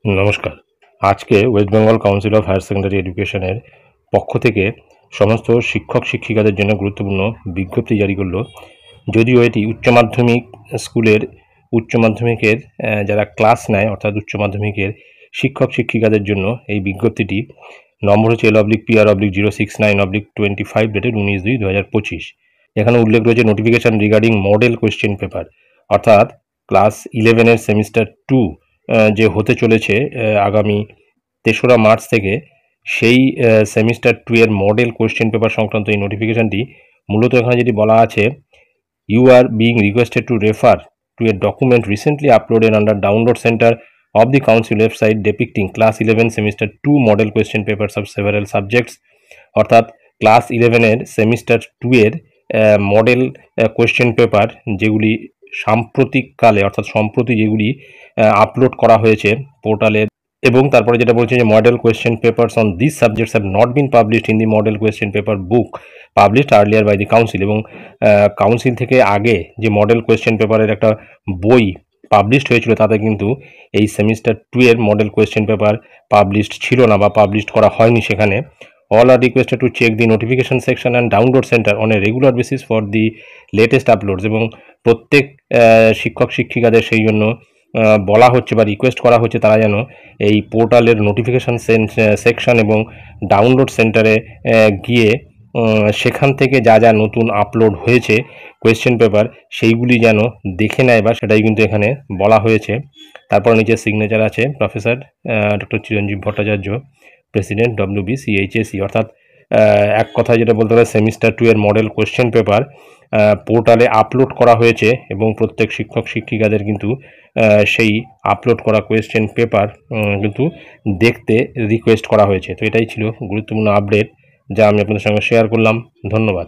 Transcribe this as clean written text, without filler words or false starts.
নমস্কার। আজকে West Bengal Council of Higher Secondary এডুকেশনের পক্ষ থেকে সমস্ত শিক্ষক শিক্ষিকাদের জন্য গুরুত্বপূর্ণ বিজ্ঞপ্তি জারি করলো। যদিও এটি উচ্চ মাধ্যমিক স্কুলের উচ্চ মাধ্যমিকের যারা ক্লাস নেয় অর্থাৎ উচ্চ মাধ্যমিকের শিক্ষক শিক্ষিকাদের জন্য এই বিজ্ঞপ্তিটি নম্বর হচ্ছে L/PR/069/25 ডেটেড 19/2/2025। এখানে উল্লেখ রয়েছে notification regarding model question paper, অর্থাৎ ক্লাস 11-এর সেমিস্টার 2 যে হতে চলেছে আগামী 3রা মার্চ থেকে, সেই সেমিস্টার 2 এর মডেল কোয়েশ্চেন পেপার সংক্রান্ত এই নোটিফিকেশনটি মূলত এখানে যেটি বলা আছে, you are being requested to refer to a document recently uploaded under download centre of the council website depicting class 11 semester 2 model question papers of several subjects। অর্থাৎ class 11-এর semester 2 এর model question paper যেগুলি সাম্প্রতিককালে অর্থাৎ সম্প্রতি যেগুলি upload করা হয়েছে পোর্টালে, এবং তারপরে যেটা বলছে যে model question papers on this subjects have not been published in the model question paper book published earlier by the council. এবং কাউন্সিল থেকে আগে যে মডেল কোয়েশ্চেন পেপারের একটা বই পাবলিশড হয়েছিল তাতে কিন্তু এই সেমিস্টার 2 এর মডেল কোয়েশ্চেন পেপার পাবলিশড ছিল না বা পাবলিশড করা হয়নি সেখানে। All are requested to check the notification section and download centre on a regular basis for the latest uploads. এবং প্রত্যেক শিক্ষক শিক্ষিকাদের সেই জন্য বলা হচ্ছে বা রিকোয়েস্ট করা হচ্ছে তারা যেন এই পোর্টালের নোটিফিকেশান সেকশন এবং ডাউনলোড সেন্টারে গিয়ে সেখান থেকে যা যা নতুন আপলোড হয়েছে কোয়েশ্চেন পেপার সেইগুলি যেন দেখে নেয়, বা সেটাই কিন্তু এখানে বলা হয়েছে। তারপর নিচে সিগনেচার আছে প্রফেসর ডক্টর চিরঞ্জীব ভট্টাচার্য, প্রেসিডেন্ট WBCHSE। অর্থাৎ এক কথায় যেটা বলতে পারে সেমিস্টার 2 এর মডেল কোয়েশ্চেন পেপার পোর্টালে আপলোড করা হয়েছে এবং প্রত্যেক শিক্ষক শিক্ষিকাদের কিন্তু সেই আপলোড করা কোয়েশ্চেন পেপার কিন্তু দেখতে রিকোয়েস্ট করা হয়েছে। তো এটাই ছিল গুরুত্বপূর্ণ আপডেট যা আমি আপনাদের সঙ্গে শেয়ার করলাম। ধন্যবাদ।